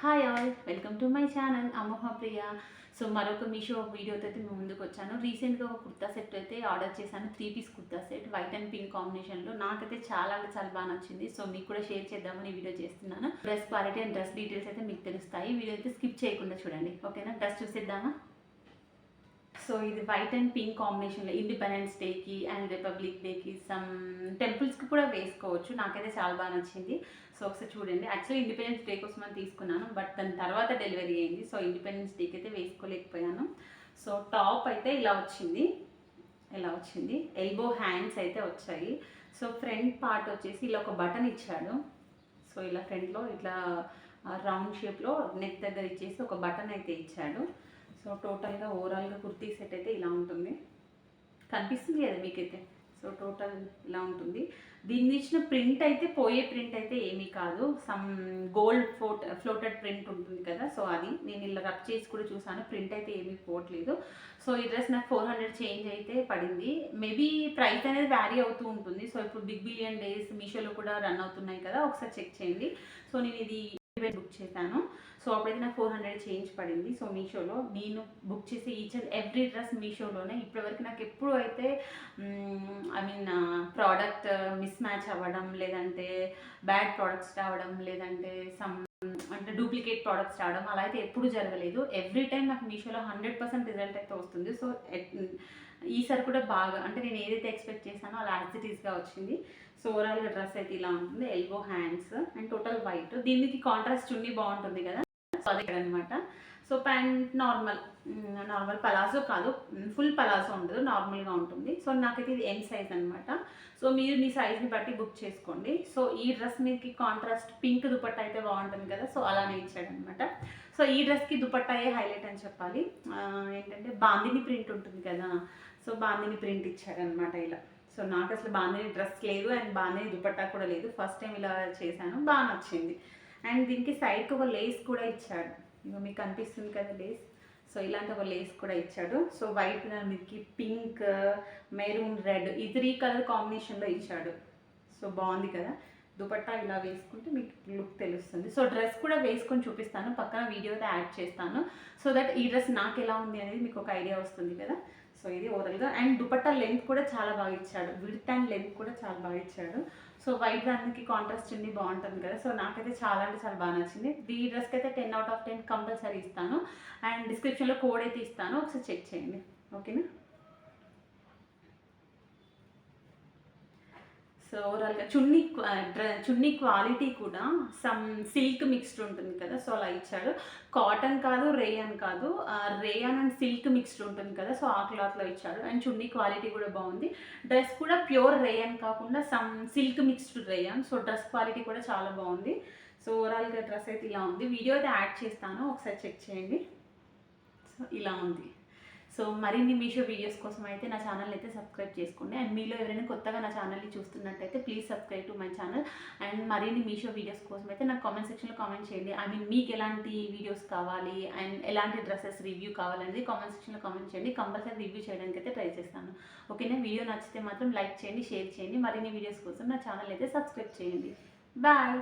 Hi all, welcome to my channel Amoha Priya. So మరొక మీషో వీడియోతో అయితే మేము ముందుకు వచ్చాను. రీసెంట్గా ఒక కుర్తా సెట్ అయితే ఆర్డర్ చేశాను. 3 piece kurta set white and pink కాంబినేషన్లో. నాకైతే చాలా అంటే చాలా బాగా నచ్చింది. సో మీకు కూడా షేర్ చేద్దామని వీడియో చేస్తున్నాను. Dress quality and dress details అయితే మీకు తెలుస్తాయి. వీడియో అయితే స్కిప్ చేయకుండా చూడండి, ఓకేనా? డ్రెస్ చూసేద్దామా? సో ఇది వైట్ అండ్ పింక్ కాంబినేషన్లో ఇండిపెండెన్స్ డేకి అండ్ రిపబ్లిక్ డేకి సమ్ టెంపుల్స్కి కూడా వేసుకోవచ్చు. నాకైతే చాలా బాగా నచ్చింది. సో ఒకసారి చూడండి. యాక్చువల్లీ ఇండిపెండెన్స్ డే కోసం అని తీసుకున్నాను, బట్ దాని తర్వాత డెలివరీ అయింది. సో ఇండిపెండెన్స్ డేకి అయితే వేసుకోలేకపోయాను. సో టాప్ అయితే ఇలా వచ్చింది, ఎల్బో హ్యాండ్స్ అయితే వచ్చాయి. సో ఫ్రంట్ పార్ట్ వచ్చేసి ఇలా ఒక బటన్ ఇచ్చాడు. సో ఇలా ఫ్రంట్లో ఇట్లా రౌండ్ షేప్లో నెక్ దగ్గర ఇచ్చేసి ఒక బటన్ అయితే ఇచ్చాడు. సో టోటల్గా ఓవరాల్గా కుర్తీ సెట్ అయితే ఇలా ఉంటుంది. కనిపిస్తుంది కదా మీకైతే? సో టోటల్ ఇలా ఉంటుంది. దీన్ని ఇచ్చిన ప్రింట్ అయితే పోయే ప్రింట్ అయితే ఏమీ కాదు. సమ్ గోల్డ్ ఫ్లోటెడ్ ప్రింట్ ఉంటుంది కదా, సో అది నేను ఇలా రబ్ చేసి కూడా చూసాను. ప్రింట్ అయితే ఏమీ పోవట్లేదు. సో ఈ డ్రెస్ నాకు 400 చేంజ్ అయితే పడింది. మేబీ ప్రైస్ అనేది వ్యారీ అవుతూ ఉంటుంది. సో ఇప్పుడు బిగ్ బిలియన్ డేస్ మీషోలో కూడా రన్ అవుతున్నాయి కదా, ఒకసారి చెక్ చేయండి. సో నేను ఇది బుక్ చేశాను. సో అప్పుడైతే నాకు 400 చేంజ్ పడింది. సో మీషోలో నేను బుక్ చేసి ఈచ్ అండ్ ఎవ్రీ డ్రెస్ మీషోలోనే ఇప్పటివరకు నాకు ఎప్పుడు అయితే ప్రోడక్ట్ మిస్ మ్యాచ్ అవ్వడం, లేదంటే బ్యాడ్ ప్రోడక్ట్స్ రావడం, లేదంటే అంటే డూప్లికేట్ ప్రోడక్ట్స్ రావడం అలా అయితే ఎప్పుడు జరగలేదు. ఎవ్రీ టైం నాకు మీషోలో 100% రిజల్ట్ అయితే వస్తుంది. సో ఈసారి కూడా బాగా, అంటే నేను ఏదైతే ఎక్స్పెక్ట్ చేశానో అలా యాజ్ ఇట్ ఈస్గా వచ్చింది. సో ఓవరాల్గా డ్రెస్ అయితే ఇలా ఉంటుంది. Elbow hands and total white. దీనికి కాంట్రాస్ట్ చున్నీ బాగుంటుంది కదా, సో అది అనమాట. సో ప్యాంట్ నార్మల్ పలాజో కాదు, ఫుల్ పలాజో ఉండదు, నార్మల్గా ఉంటుంది. సో నాకైతే ఇది ఎం సైజ్ అనమాట. సో మీరు మీ సైజ్ని బట్టి బుక్ చేసుకోండి. సో ఈ డ్రెస్ మీకు కాంట్రాస్ట్ పింక్ దుపట్టా అయితే బాగుంటుంది కదా, సో అలానే ఇచ్చాడనమాట. సో ఈ డ్రెస్కి దుపట్టాయే హైలైట్ అని చెప్పాలి. ఏంటంటే బాందిని ప్రింట్ ఉంటుంది కదా, సో బాందిని ప్రింట్ ఇచ్చాడనమాట ఇలా. సో నాకు అసలు బాందిని డ్రెస్ లేదు అండ్ బాందిని దుపట్టా కూడా లేదు. ఫస్ట్ టైం ఇలా చేశాను, బాగా నచ్చింది. అండ్ దీనికి సైడ్కి ఒక లేస్ కూడా ఇచ్చాడు. ఇక మీకు కనిపిస్తుంది కదా లేస్. సో ఇలాంటి ఒక లేస్ కూడా ఇచ్చాడు. సో వైట్ మీకు పింక్, మెరూన్, రెడ్ ఈ 3 కలర్ కాంబినేషన్లో ఇచ్చాడు. సో బాగుంది కదా. దుపట్టా ఇలా వేసుకుంటే మీకు లుక్ తెలుస్తుంది. సో డ్రెస్ కూడా వేసుకొని చూపిస్తాను, పక్కన వీడియో అయితే యాడ్ చేస్తాను. సో దట్ ఈ డ్రెస్ నాకు ఎలా ఉంది అనేది మీకు ఒక ఐడియా వస్తుంది కదా. సో ఇది ఓవరాల్గా. అండ్ దుపట్టా లెంత్ కూడా చాలా బాగా ఇచ్చాడు, విడ్త్ అండ్ లెంత్ కూడా చాలా బాగా ఇచ్చాడు. సో వైట్ దానికి కాంట్రాస్ట్ చున్నీ బాగుంటుంది కదా. సో నాకైతే చాలా అంటే చాలా బాగా నచ్చింది. ఈ డ్రెస్కి అయితే 10 out of 10 కంపల్సరీ ఇస్తాను. అండ్ డిస్క్రిప్షన్లో కోడ్ అయితే ఇస్తాను, ఒకసారి చెక్ చేయండి, ఓకేనా? సో ఓవరాల్గా చున్నీ క్వాలిటీ కూడా సమ్ సిల్క్ మిక్స్డ్ ఉంటుంది కదా, సో అలా ఇచ్చాడు. కాటన్ కాదు, రేయాన్ కాదు, రేయాన్ అండ్ సిల్క్ మిక్స్డ్ ఉంటుంది కదా, సో ఆ క్లాత్లో ఇచ్చాడు. అండ్ చున్నీ క్వాలిటీ కూడా బాగుంది. డ్రెస్ కూడా ప్యూర్ రేయాన్ కాకుండా some silk mixed rayon. So dress quality కూడా చాలా బాగుంది. సో ఓవరాల్గా డ్రెస్ అయితే ఇలా ఉంది. వీడియో అయితే యాడ్ చేస్తాను, ఒకసారి చెక్ చేయండి. సో ఇలా ఉంది. సో మరిన్ని మీషో వీడియోస్ కోసం అయితే నా ఛానల్ అయితే సబ్స్క్రైబ్ చేసుకోండి. అండ్ మీలో ఎవరైనా కొత్తగా నా ఛానల్ని చూస్తున్నట్టయితే please subscribe to my channel. And మరిన్ని మీషో వీడియోస్ కోసం అయితే నాకు కామెంట్ సెక్షన్లో కామెంట్ చేయండి. మీకు ఎలాంటి వీడియోస్ కావాలి అండ్ ఎలాంటి డ్రెస్సెస్ రివ్యూ కావాలనేది కామెంట్ సెక్షన్లో కామెంట్ చేయండి. కంపల్సరీ రివ్యూ చేయడానికి అయితే ట్రై చేస్తాను, ఓకేనా? వీడియో నచ్చితే మాత్రం లైక్ చేయండి, షేర్ చేయండి. మరిన్ని వీడియోస్ కోసం నా ఛానల్ అయితే సబ్స్క్రైబ్ చేయండి. బాయ్.